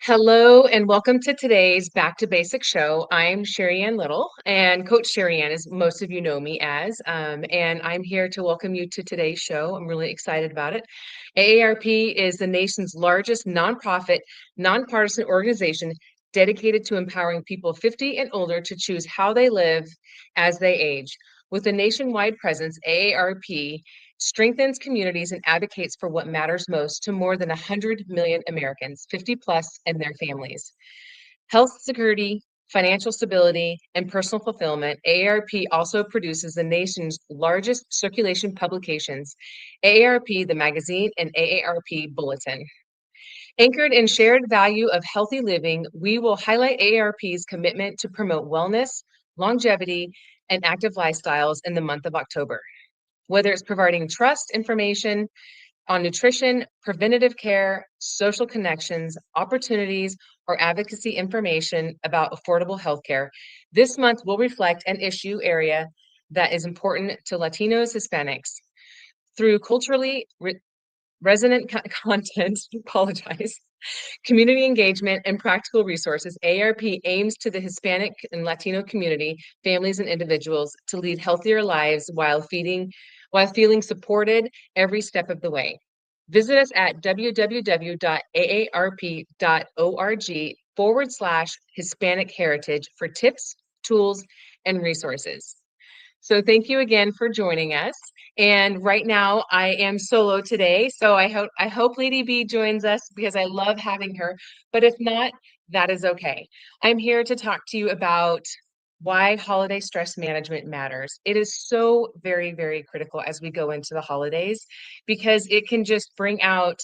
Hello and welcome to today's Back to Basic show. I'm SheriAnne Little, and Coach SheriAnne, as most of you know me as, and I'm here to welcome you to today's show. I'm really excited about it. AARP is the nation's largest nonprofit, nonpartisan organization dedicated to empowering people 50 and older to choose how they live as they age. With a nationwide presence, AARP strengthens communities and advocates for what matters most to more than 100 million Americans, 50 plus, and their families. Health security, financial stability, and personal fulfillment. AARP also produces the nation's largest circulation publications, AARP, the magazine, and AARP Bulletin. Anchored in shared value of healthy living, we will highlight AARP's commitment to promote wellness, longevity, and active lifestyles in the month of October. Whether it's providing trust information on nutrition, preventative care, social connections, opportunities, or advocacy information about affordable healthcare, this month will reflect an issue area that is important to Latinos, Hispanics. Through culturally resonant content, apologize, community engagement, and practical resources, AARP aims to the Hispanic and Latino community, families, and individuals to lead healthier lives while feeling supported every step of the way. Visit us at www.aarp.org/Hispanic Heritage for tips, tools, and resources. So thank you again for joining us. And right now I am solo today. So I hope Lady B joins us because I love having her. But if not, that is okay. I'm here to talk to you about why holiday stress management matters. It is so very, very critical as we go into the holidays because it can just bring out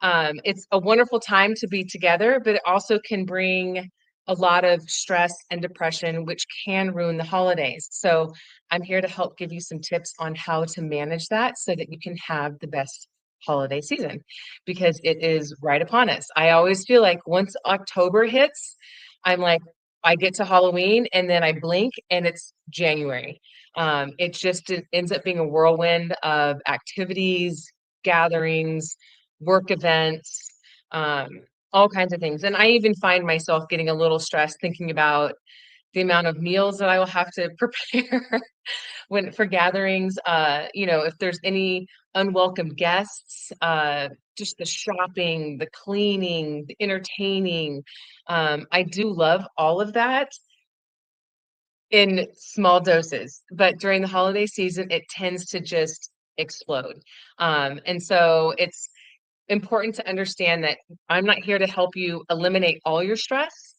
it's a wonderful time to be together, but it also can bring a lot of stress and depression, which can ruin the holidays. So I'm here to help give you some tips on how to manage that so that you can have the best holiday season because it is right upon us. I always feel like once October hits, I'm like, I get to Halloween and then I blink and it's January. It ends up being a whirlwind of activities, gatherings, work events, um, all kinds of things. And I even find myself getting a little stressed thinking about the amount of meals that I will have to prepare when for gatherings, if there's any unwelcome guests, just the shopping, the cleaning, the entertaining. I do love all of that in small doses, but during the holiday season, it tends to just explode. And so it's important to understand that I'm not here to help you eliminate all your stress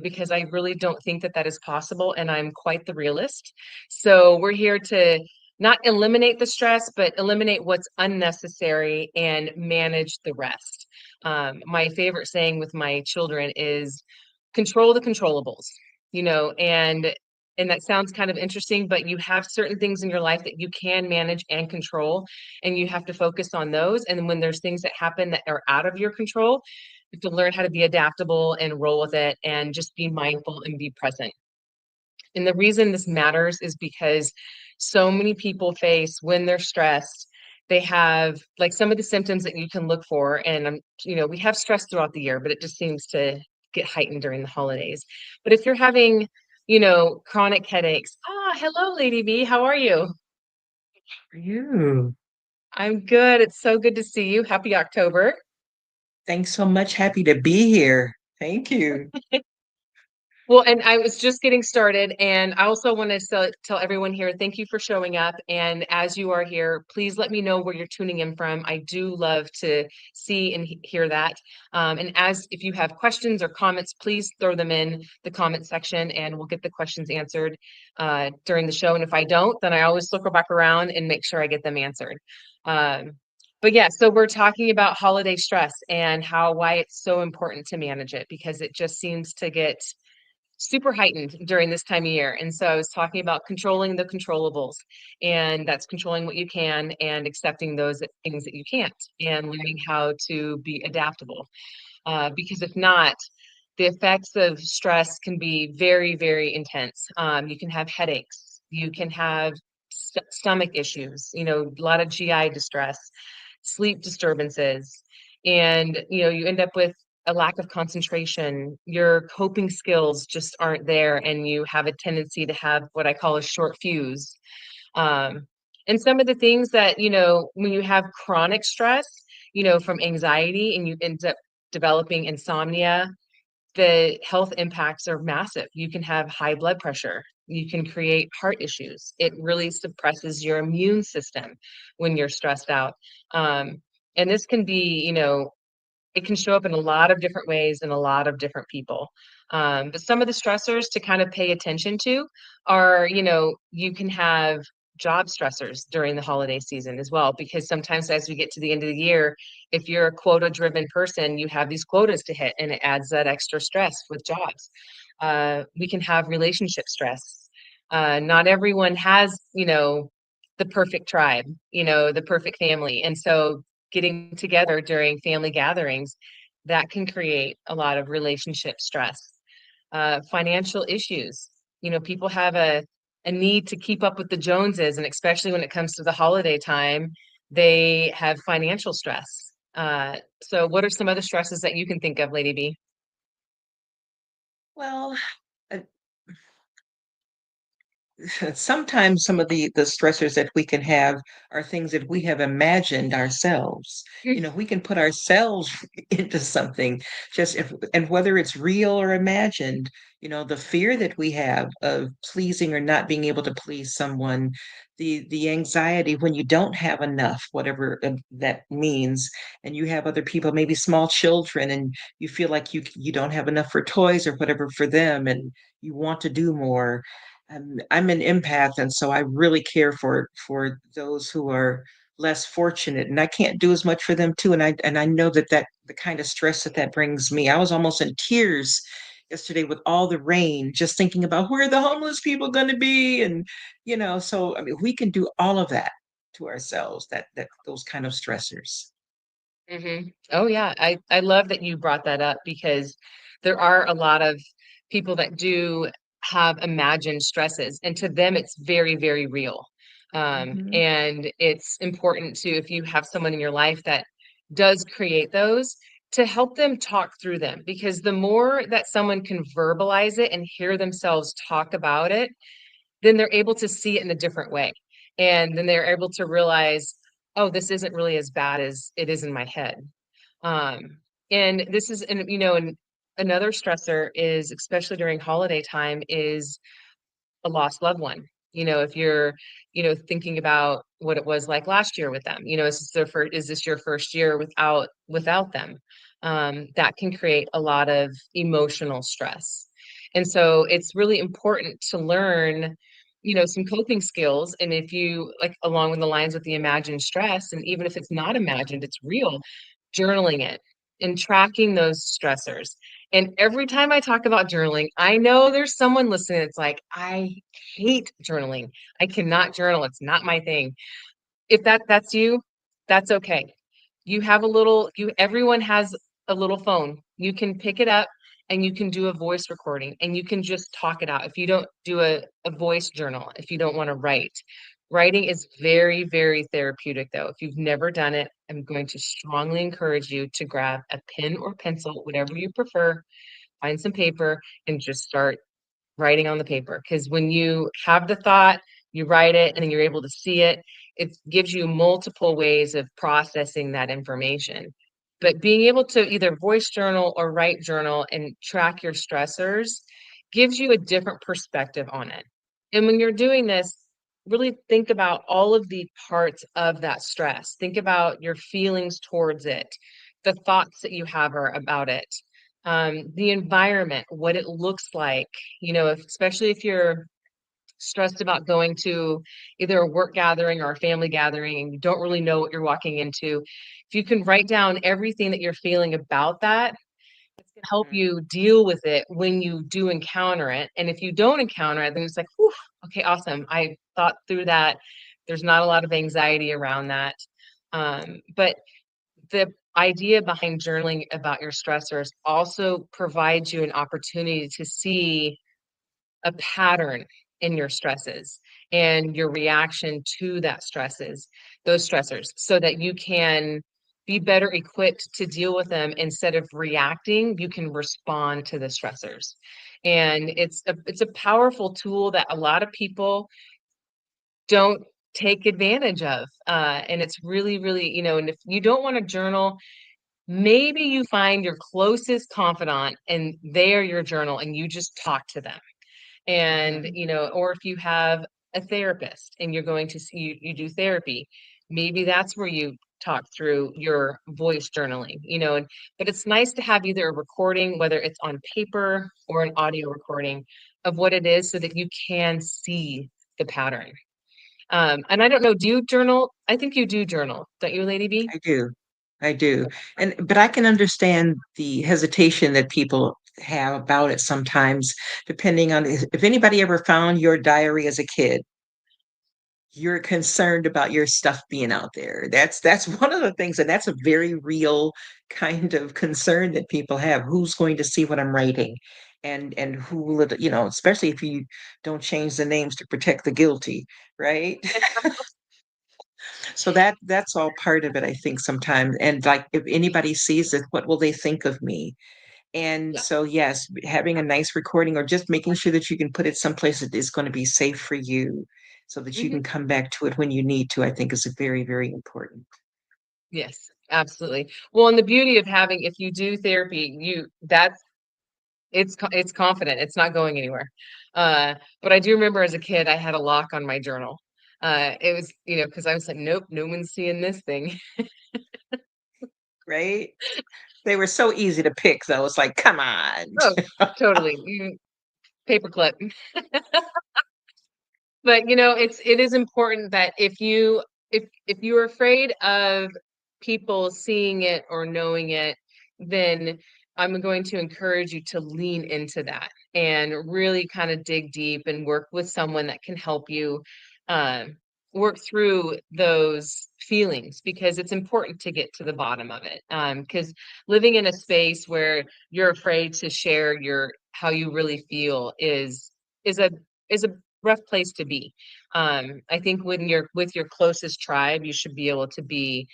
because I really don't think that that is possible. And I'm quite the realist. So we're here to not eliminate the stress, but eliminate what's unnecessary and manage the rest. My favorite saying with my children is control the controllables, and that sounds kind of interesting, but you have certain things in your life that you can manage and control, and you have to focus on those. And then when there's things that happen that are out of your control, you have to learn how to be adaptable and roll with it and just be mindful and be present. And the reason this matters is because so many people face when they're stressed, they have like some of the symptoms that you can look for. And we have stress throughout the year, but it just seems to get heightened during the holidays. But if you're having, chronic headaches, hello, Lady B, how are you? For you. I'm good. It's so good to see you. Happy October. Thanks so much. Happy to be here. Thank you. Well, and I was just getting started, and I also want to tell everyone here, thank you for showing up. And as you are here, please let me know where you're tuning in from. I do love to see and hear that. And as if you have questions or comments, please throw them in the comment section, and we'll get the questions answered during the show. And if I don't, then I always circle back around and make sure I get them answered. Um, but yeah, so we're talking about holiday stress and why it's so important to manage it because it just seems to get super heightened during this time of year. And so I was talking about controlling the controllables, and that's controlling what you can and accepting those things that you can't, and learning how to be adaptable. Because if not, the effects of stress can be very, very intense. You can have headaches, you can have stomach issues, a lot of GI distress, sleep disturbances, and you end up with a lack of concentration, your coping skills just aren't there, and you have a tendency to have what I call a short fuse. Um, and some of the things that, when you have chronic stress, from anxiety and you end up developing insomnia, the health impacts are massive. You can have high blood pressure. You can create heart issues. It really suppresses your immune system when you're stressed out. Um, and this can be, it can show up in a lot of different ways in a lot of different people. But some of the stressors to kind of pay attention to are, you can have job stressors during the holiday season as well, because sometimes as we get to the end of the year, if you're a quota driven person, you have these quotas to hit and it adds that extra stress with jobs. We can have relationship stress. Not everyone has, the perfect tribe, the perfect family. And so getting together during family gatherings, that can create a lot of relationship stress. Financial issues. People have a need to keep up with the Joneses, and especially when it comes to the holiday time, they have financial stress. So what are some other stresses that you can think of, Lady B? Well, uh, sometimes some of the stressors that we can have are things that we have imagined ourselves. We can put ourselves into something, just if, and whether it's real or imagined, the fear that we have of pleasing or not being able to please someone, the anxiety when you don't have enough, whatever that means, and you have other people, maybe small children, and you feel like you don't have enough for toys or whatever for them, and you want to do more. I'm an empath, and so I really care for those who are less fortunate, and I can't do as much for them too. And I know that the kind of stress that brings me. I was almost in tears yesterday with all the rain, just thinking about where are the homeless people going to be, and so I mean, we can do all of that to ourselves. That those kind of stressors. Oh yeah, I love that you brought that up because there are a lot of people that do have imagined stresses, and to them it's very, very real. Hmm. And it's important to, if you have someone in your life that does create those, to help them talk through them, because the more that someone can verbalize it and hear themselves talk about it, then they're able to see it in a different way. And then they're able to realize, oh, this isn't really as bad as it is in my head. Um, and this is, and another stressor is, especially during holiday time, is a lost loved one. If you're, thinking about what it was like last year with them, is this your first year without them? That can create a lot of emotional stress. And so it's really important to learn, some coping skills. And if you like along with the lines with the imagined stress, and even if it's not imagined, it's real, journaling it and tracking those stressors. And every time I talk about journaling, I know there's someone listening that's like, I hate journaling. I cannot journal. It's not my thing. If that's you, that's okay. You have a little, everyone has a little phone. You can pick it up and you can do a voice recording and you can just talk it out. If you don't do a voice journal, if you don't want to write, writing is very, very therapeutic though. If you've never done it, I'm going to strongly encourage you to grab a pen or pencil, whatever you prefer, find some paper and just start writing on the paper, because when you have the thought, you write it, and then you're able to see it. It gives you multiple ways of processing that information. But being able to either voice journal or write journal and track your stressors gives you a different perspective on it. And when you're doing this, really think about all of the parts of that stress. Think about your feelings towards it, the thoughts that you have about it, the environment, what it looks like, especially if you're stressed about going to either a work gathering or a family gathering and you don't really know what you're walking into. If you can write down everything that you're feeling about that, it's going to help Mhm. you deal with it when you do encounter it. And if you don't encounter it, then it's like, whew, okay, awesome. I thought through that. There's not a lot of anxiety around that. But the idea behind journaling about your stressors also provides you an opportunity to see a pattern in your stresses and your reaction to those stressors, so that you can be better equipped to deal with them. Instead of reacting, you can respond to the stressors. And it's a powerful tool that a lot of people don't take advantage of. And it's really, really, and if you don't want to journal, maybe you find your closest confidant and they are your journal and you just talk to them. And, Mhm. or if you have a therapist and you're going to see, you do therapy, maybe that's where you talk through your voice journaling, and but it's nice to have either a recording, whether it's on paper or an audio recording of what it is so that you can see the pattern. And I don't know, do you journal? I think you do journal, don't you, Lady B? I do. I do. But I can understand the hesitation that people have about it sometimes, depending on if anybody ever found your diary as a kid, you're concerned about your stuff being out there. That's one of the things, and that's a very real kind of concern that people have. Who's going to see what I'm writing? And who will it, especially if you don't change the names to protect the guilty, right? So that's all part of it, I think sometimes. And like if anybody sees it, what will they think of me? And Yeah. so yes, having a nice recording or just making sure that you can put it someplace that is going to be safe for you so that you Mhm. can come back to it when you need to, I think is very, very important. Yes, absolutely. Well, and the beauty of having, if you do therapy, it's confident. It's not going anywhere. But I do remember as a kid, I had a lock on my journal. It was, because I was like, nope, no one's seeing this thing. Right? They were so easy to pick though. It's like, come on. Oh, totally. Paperclip. But it is important that if you're afraid of people seeing it or knowing it, then I'm going to encourage you to lean into that and really kind of dig deep and work with someone that can help you um, work through those feelings, because it's important to get to the bottom of it. Because living in a space where you're afraid to share your how you really feel is a is a rough place to be. I think when you're with your closest tribe, you should be able to be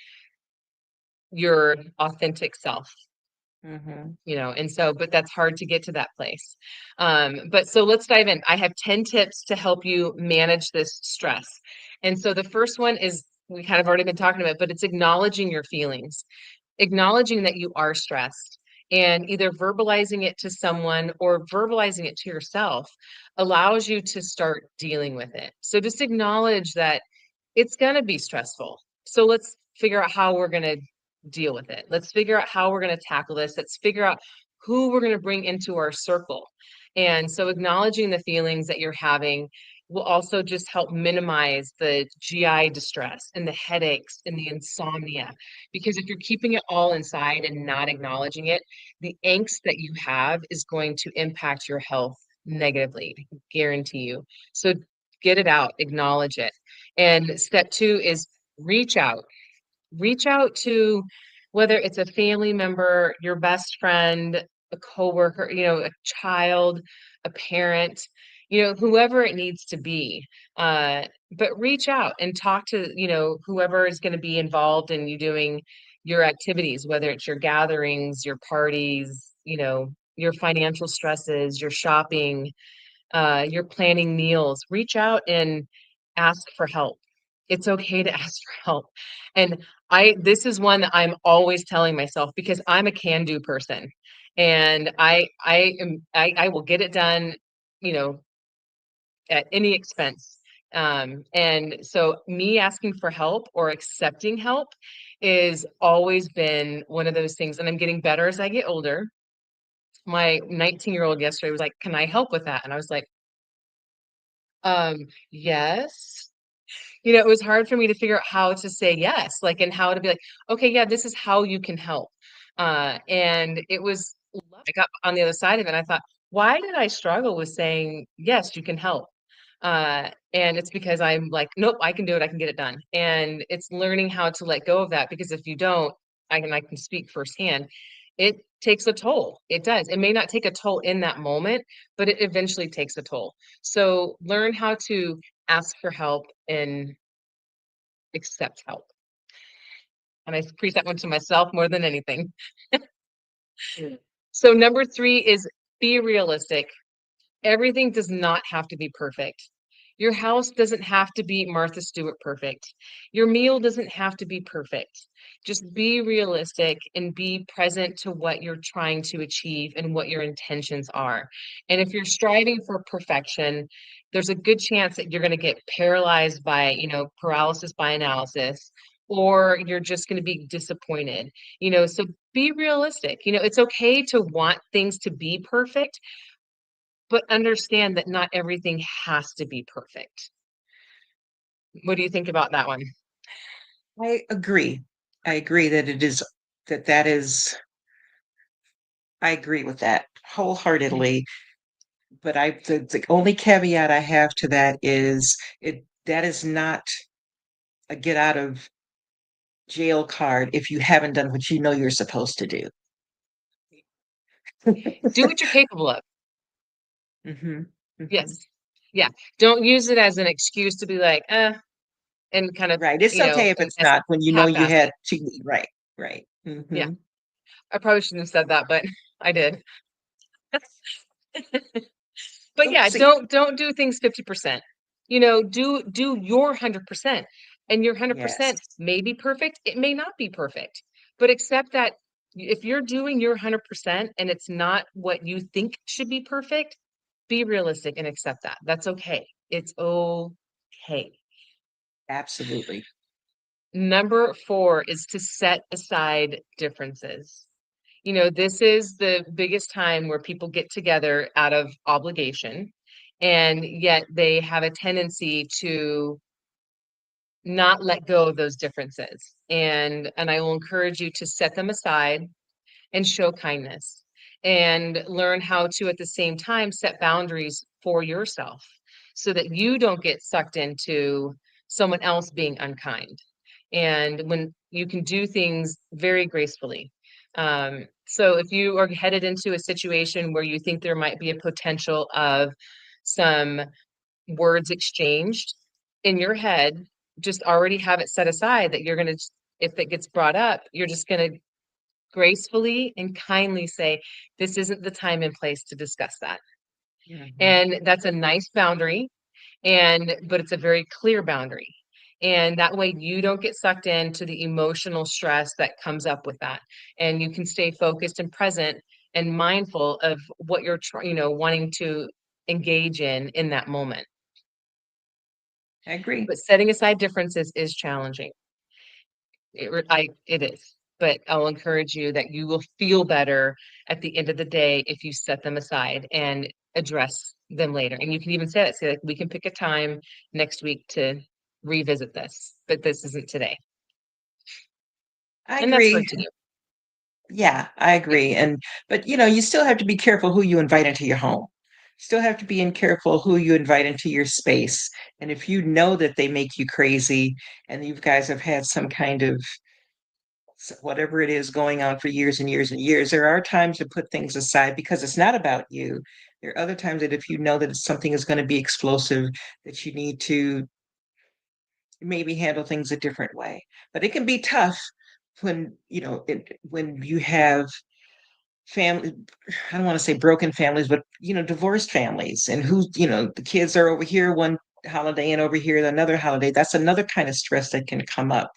your authentic self, Hmm. and so, but that's hard to get to that place. But so let's dive in. I have 10 tips to help you manage this stress. And so the first one is, we kind of already been talking about, but it's acknowledging your feelings, acknowledging that you are stressed, and either verbalizing it to someone or verbalizing it to yourself allows you to start dealing with it. So just acknowledge that it's going to be stressful. So let's figure out how we're going to deal with it. Let's figure out how we're going to tackle this. Let's figure out who we're going to bring into our circle. And so acknowledging the feelings that you're having will also just help minimize the GI distress and the headaches and the insomnia. Because if you're keeping it all inside and not acknowledging it, the angst that you have is going to impact your health negatively, I can guarantee you. So get it out, acknowledge it. And step two is reach out. Reach out to, whether it's a family member, your best friend, a coworker, a child, a parent, whoever it needs to be. But reach out and talk to, whoever is going to be involved in you doing your activities, whether it's your gatherings, your parties, your financial stresses, your shopping, you're planning meals, reach out and ask for help. It's okay to ask for help. And this is one that I'm always telling myself, because I'm a can-do person. And I will get it done, you know, at any expense. And so me asking for help or accepting help is always been one of those things. And I'm getting better as I get older. My 19-year-old yesterday was like, "Can I help with that?" And I was like, yes. It was hard for me to figure out how to say yes, like, and how to be like, okay, yeah, this is how you can help. And it was, I got on the other side of it. And I thought, why did I struggle with saying, yes, you can help? And it's because I'm like, nope, I can do it. I can get it done. And it's learning how to let go of that, because if you don't, I can speak firsthand. It takes a toll. It does. It may not take a toll in that moment, but it eventually takes a toll. So learn how to ask for help and accept help. And I preach that one to myself more than anything. So number 3 is be realistic. Everything does not have to be perfect. Your house doesn't have to be Martha Stewart perfect. Your meal doesn't have to be perfect. Just be realistic and be present to what you're trying to achieve and what your intentions are. And if you're striving for perfection, there's a good chance that you're going to get paralyzed by, paralysis by analysis, or you're just going to be disappointed. So be realistic. It's okay to want things to be perfect, but understand that not everything has to be perfect. What do you think about that one? I agree. I agree that it is that is I agree with that wholeheartedly. But the only caveat I have to that is that is not a get out of jail card if you haven't done what you know you're supposed to do. Do what you're capable of. Hmm. Hmm. Yes. Yeah. Don't use it as an excuse to be like, and kind of, Right. It's okay if and it's not when you know you half-ass had it. to. Right. Right. Yeah. Hmm. I probably shouldn't have said that, but I did. But yeah, Oopsie. don't do things 50%. Do your 100%. And your Yes. 100% may be perfect, it may not be perfect. But accept that if you're doing your 100% and it's not what you think should be perfect, be realistic and accept that. That's okay. It's okay. Absolutely. Number 4 is to set aside differences. This is the biggest time where people get together out of obligation, and yet they have a tendency to not let go of those differences. And I will encourage you to set them aside and show kindness and learn how to at the same time set boundaries for yourself so that you don't get sucked into someone else being unkind, and when you can do things very gracefully. So if you are headed into a situation where you think there might be a potential of some words exchanged in your head, just already have it set aside that you're going to, if it gets brought up, you're just going to gracefully and kindly say, this isn't the time and place to discuss that. Hmm. And that's a nice boundary, but it's a very clear boundary. And that way you don't get sucked into the emotional stress that comes up with that. And you can stay focused and present and mindful of what you're wanting to engage in that moment. I agree. But setting aside differences is challenging. It is. But I'll encourage you that you will feel better at the end of the day if you set them aside and address them later. And you can even say like, we can pick a time next week to revisit this, but this isn't today. I And that's for agree. up to you. Yeah, I Yeah. agree. But you still have to be careful who you invite into your home. Still have to be careful who you invite into your space. And if you know that they make you crazy and you guys have had some kind of whatever it is going on for years and years and years, there are times to put things aside because it's not about you. There are other times that if you know that something is going to be explosive, that you need to maybe handle things a different way. But it can be tough when you have family, I don't want to say broken families, but divorced families, and the kids are over here one holiday and over here another holiday. That's another kind of stress that can come up.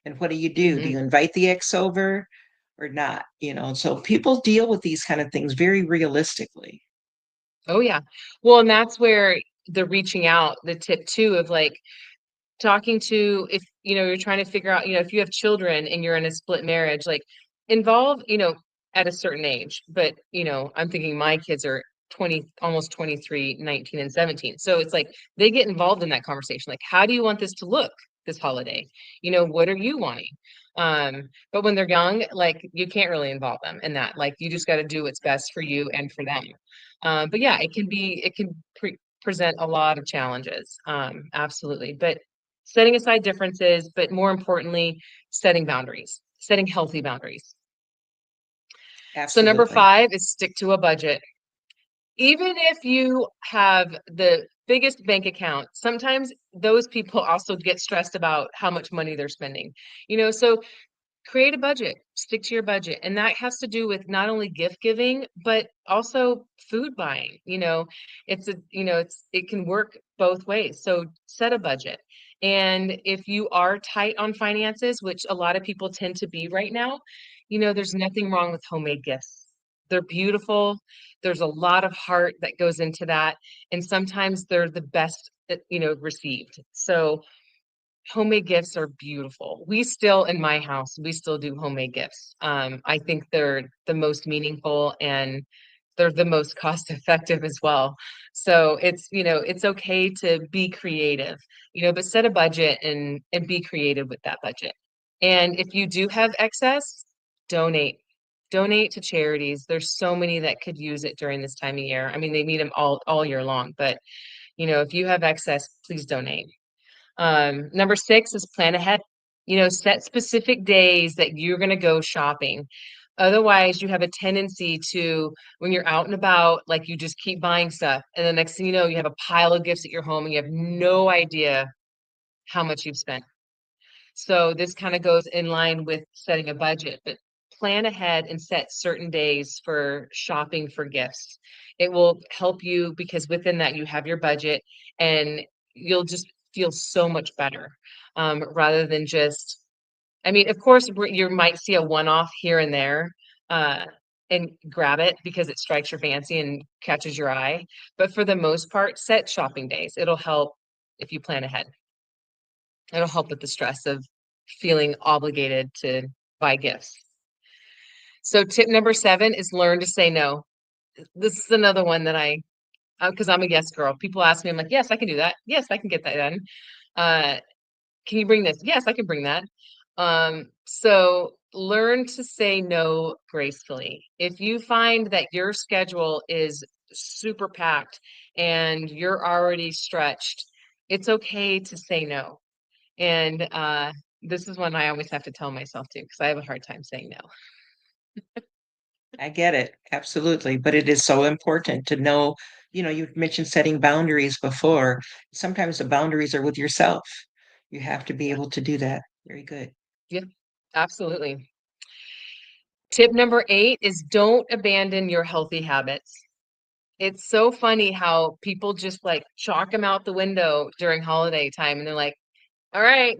And what do you do? Do Hmm. you invite the ex over or not? So people deal with these kind of things very realistically. Oh yeah. Well, and that's where the reaching out, the tip too of like talking to, if you're trying to figure out, if you have children and you're in a split marriage, like involve, at a certain age. But I'm thinking my kids are 20, almost 23, 19 and 17, so it's like they get involved in that conversation, like, how do you want this to look this holiday? What are you wanting? But when they're young, like, you can't really involve them in that. Like, you just got to do what's best for you and for them. But yeah, it can present a lot of challenges. Absolutely. But setting aside differences, but more importantly, setting boundaries, setting healthy boundaries. So number Absolutely. 5 is stick to a budget. Even if you have the biggest bank account, sometimes those people also get stressed about how much money they're spending. So Create a budget, stick to your budget. And that has to do with not only gift giving, but also food buying. It can work both ways. So set a budget. And if you are tight on finances, which a lot of people tend to be right now, there's nothing wrong with homemade gifts. They're beautiful. There's a lot of heart that goes into that. And sometimes they're the best, received. So homemade gifts are beautiful. In my house, we still do homemade gifts. I think they're the most meaningful and they're the most cost effective as well. So it's okay to be creative, but set a budget and be creative with that budget. And if you do have excess, donate. Donate to charities. There's so many that could use it during this time of year. I mean, they need them all year long, but if you have excess, please donate. Number 6 is plan ahead. Set specific days that you're going to go shopping. Otherwise, you have a tendency to, when you're out and about, like you just keep buying stuff. And the next thing you know, you have a pile of gifts at your home and you have no idea how much you've spent. So this kind of goes in line with setting a budget, but plan ahead and set certain days for shopping for gifts. It will help you because within that you have your budget and you'll just feel so much better rather than just, I mean, of course, you might see a one-off here and there uh, and grab it because it strikes your fancy and catches your eye. But for the most part, set shopping days. It'll help if you plan ahead. It'll help with the stress of feeling obligated to buy gifts. So tip number 7 is learn to say no. This is another one that because I'm a yes girl. People ask me, I'm like, yes, I can do that. Yes, I can get that done. Uh, can you bring this? Yes, I can bring that. So learn to say no gracefully. If you find that your schedule is super packed and you're already stretched, it's okay to say no. And this is one I always have to tell myself too, because I have a hard time saying no. I get it, absolutely, but it is so important to know, you've mentioned setting boundaries before. Sometimes the boundaries are with yourself. You have to be Yeah. able to do that. Very good. Yeah, absolutely. Tip number 8 is don't abandon your healthy habits. It's so funny how people just like chalk them out the window during holiday time and they're like, all right,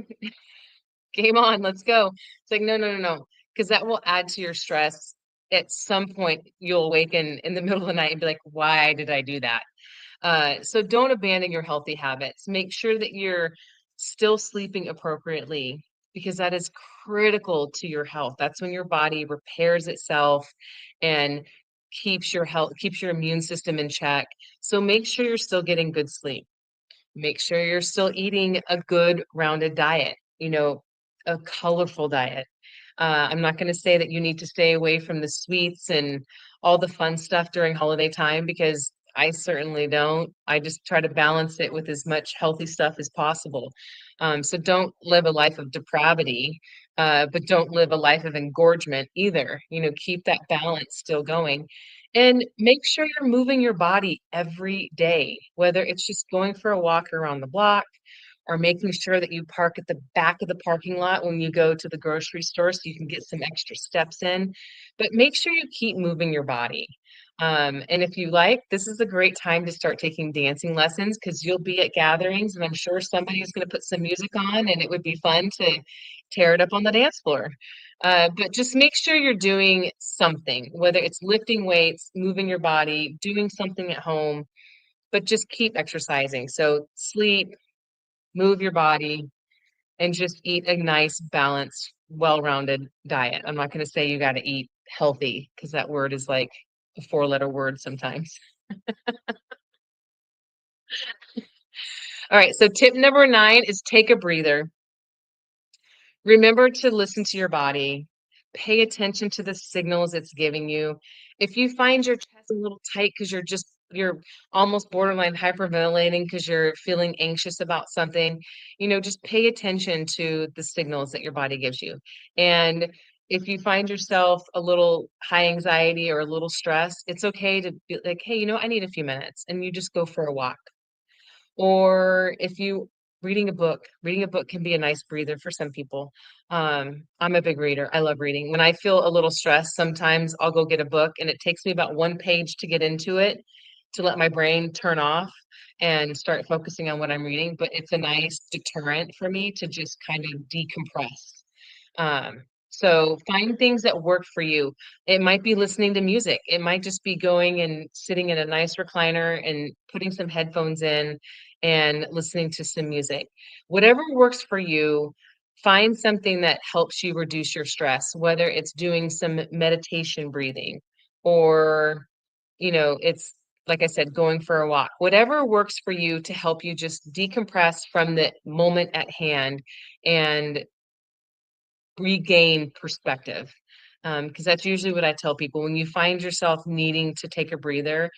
game on, let's go. It's like, no, no, no, no, because that will add to your stress. At some point, you'll awaken in the middle of the night and be like, why did I do that? So don't abandon your healthy habits. Make sure that you're still sleeping appropriately because that is critical to your health. That's when your body repairs itself and keeps your immune system in check. So make sure you're still getting good sleep. Make sure you're still eating a good rounded diet, a colorful diet. I'm not going to say that you need to stay away from the sweets and all the fun stuff during holiday time because I certainly don't. I just try to balance it with as much healthy stuff as possible. So don't live a life of depravity, but don't live a life of engorgement either. Keep that balance still going. And make sure you're moving your body every day, whether it's just going for a walk around the block or making sure that you park at the back of the parking lot when you go to the grocery store so you can get some extra steps in. But make sure you keep moving your body. And if you like, this is a great time to start taking dancing lessons because you'll be at gatherings and I'm sure somebody's going to put some music on and it would be fun to tear it up on the dance floor. But just make sure you're doing something, whether it's lifting weights, moving your body, doing something at home, but just keep exercising. So sleep, move your body, and just eat a nice, balanced, well-rounded diet. I'm not going to say you got to eat healthy because that word is like a four-letter word sometimes. All right, so tip number 9 is take a breather. Remember to listen to your body. Pay attention to the signals it's giving you. If you find your chest a little tight because you're almost borderline hyperventilating because you're feeling anxious about something, just pay attention to the signals that your body gives you. And if you find yourself a little high anxiety or a little stressed, it's okay to be like, hey, I need a few minutes, and you just go for a walk. Or if you Reading a book can be a nice breather for some people. I'm a big reader. I love reading. When I feel a little stressed, sometimes I'll go get a book and it takes me about one page to get into it, to let my brain turn off and start focusing on what I'm reading. But it's a nice deterrent for me to just kind of decompress. So find things that work for you. It might be listening to music. It might just be going and sitting in a nice recliner and putting some headphones in and listening to some music. Whatever works for you, find something that helps you reduce your stress, whether it's doing some meditation breathing or, it's like I said, going for a walk. Whatever works for you to help you just decompress from the moment at hand and regain perspective. Because that's usually what I tell people. When you find yourself needing to take a breather,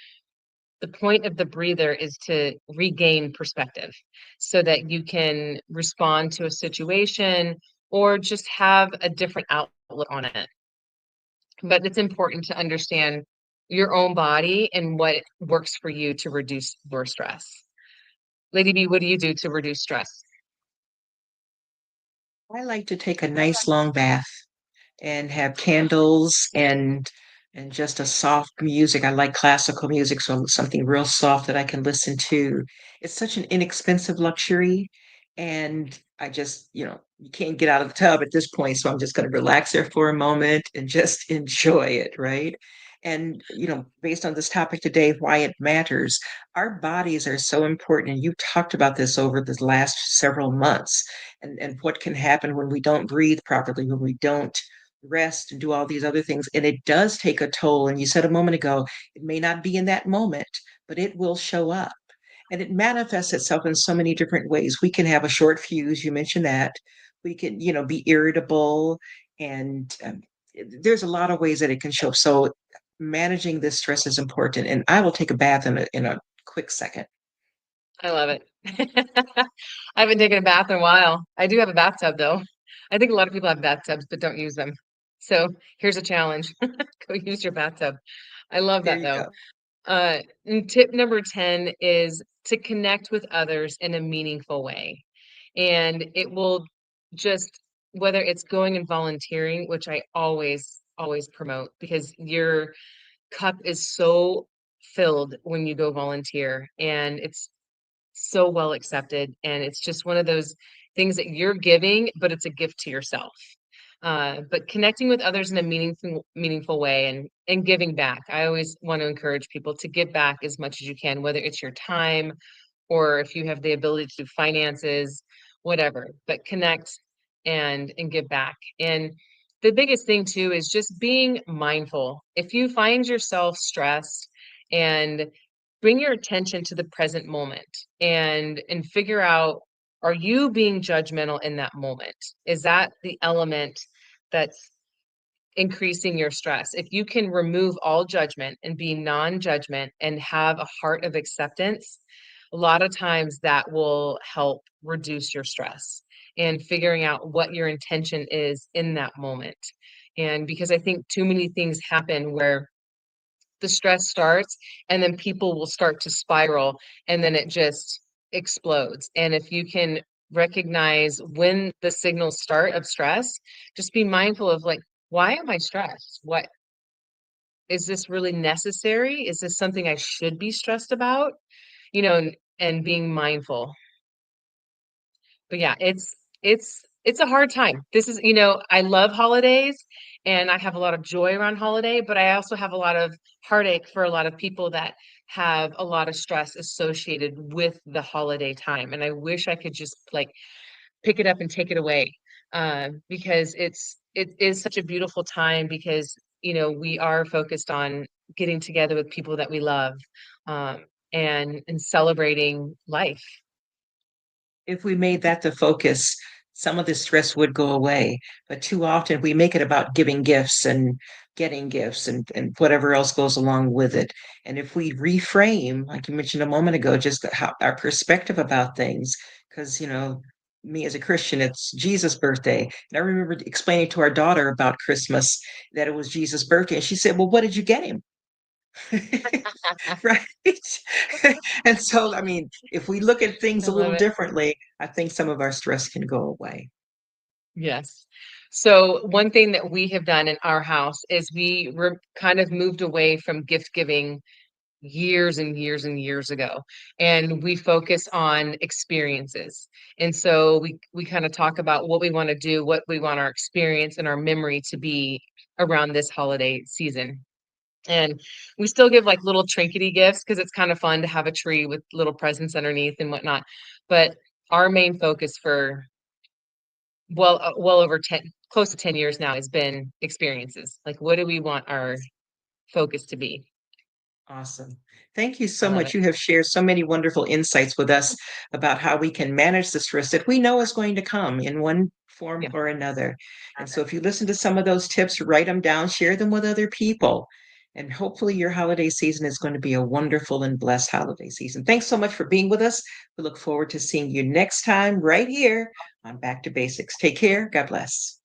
the point of the breather is to regain perspective so that you can respond to a situation or just have a different outlook on it. But it's important to understand your own body and what works for you to reduce your stress. Lady B, what do you do to reduce stress? I like to take a nice long bath and have candles and just a soft music. I like classical music, so something real soft that I can listen to. It's such an inexpensive luxury, and I just, you can't get out of the tub at this point, so I'm just going to relax there for a moment and just enjoy it, right? And based on this topic today, why it matters, our bodies are so important. And you talked about this over the last several months, and what can happen when we don't breathe properly, when we don't rest and do all these other things. And it does take a toll. And you said a moment ago, it may not be in that moment, but it will show up. And it manifests itself in so many different ways. We can have a short fuse, you mentioned that. We can, be irritable. And there's a lot of ways that it can show up. So managing this stress is important. And I will take a bath in a quick second. I love it. I haven't taken a bath in a while. I do have a bathtub though. I think a lot of people have bathtubs but don't use them. So here's a challenge. Go use your bathtub. I love There that you though. go. And tip number 10 is to connect with others in a meaningful way. And it will just, whether it's going and volunteering, which I always promote because your cup is so filled when you go volunteer and it's so well accepted. And it's just one of those things that you're giving, but it's a gift to yourself. But connecting with others in a meaningful way and giving back. I always want to encourage people to give back as much as you can, whether it's your time or if you have the ability to do finances, whatever. But connect and give back. And the biggest thing too is just being mindful. If you find yourself stressed and bring your attention to the present moment and figure out, are you being judgmental in that moment? Is that the element that's increasing your stress? If you can remove all judgment and be non-judgment and have a heart of acceptance, a lot of times that will help reduce your stress and figuring out what your intention is in that moment. And because I think too many things happen where the stress starts and then people will start to spiral and then it just explodes. And if you can recognize when the signals start of stress, just be mindful of like, why am I stressed? What is this really necessary? Is this something I should be stressed about? And being mindful. But yeah, it's a hard time. This is, I love holidays and I have a lot of joy around holiday, but I also have a lot of heartache for a lot of people that have a lot of stress associated with the holiday time. And I wish I could just like pick it up and take it away. Because it is such a beautiful time because we are focused on getting together with people that we love, um, and celebrating life. If we made that the focus, some of the stress would go away. But too often we make it about giving gifts and getting gifts and whatever else goes along with it. And if we reframe, like you mentioned a moment ago, just how our perspective about things, because, me as a Christian, it's Jesus' birthday. And I remember explaining to our daughter about Christmas that it was Jesus' birthday. And she said, "Well, what did you get him?" Right. And so, I mean, if we look at I things a love little it. differently, I think some of our stress can go away. Yes. So one thing that we have done in our house is kind of moved away from gift giving years and years and years ago, and we focus on experiences. And so we kind of talk about what we want to do, what we want our experience and our memory to be around this holiday season. And we still give like little trinkety gifts because it's kind of fun to have a tree with little presents underneath and whatnot. But our main focus for well over 10, close to 10 years now has been experiences. Like, what do we want our focus to be? Awesome. Thank you I so love much. it. You have shared so many wonderful insights with us about how we can manage the stress that we know is going to come in one form Yeah. or another. And so, if you listen to some of those tips, write them down, share them with other people. And hopefully, your holiday season is going to be a wonderful and blessed holiday season. Thanks so much for being with us. We look forward to seeing you next time right here on Back to Basics. Take care. God bless.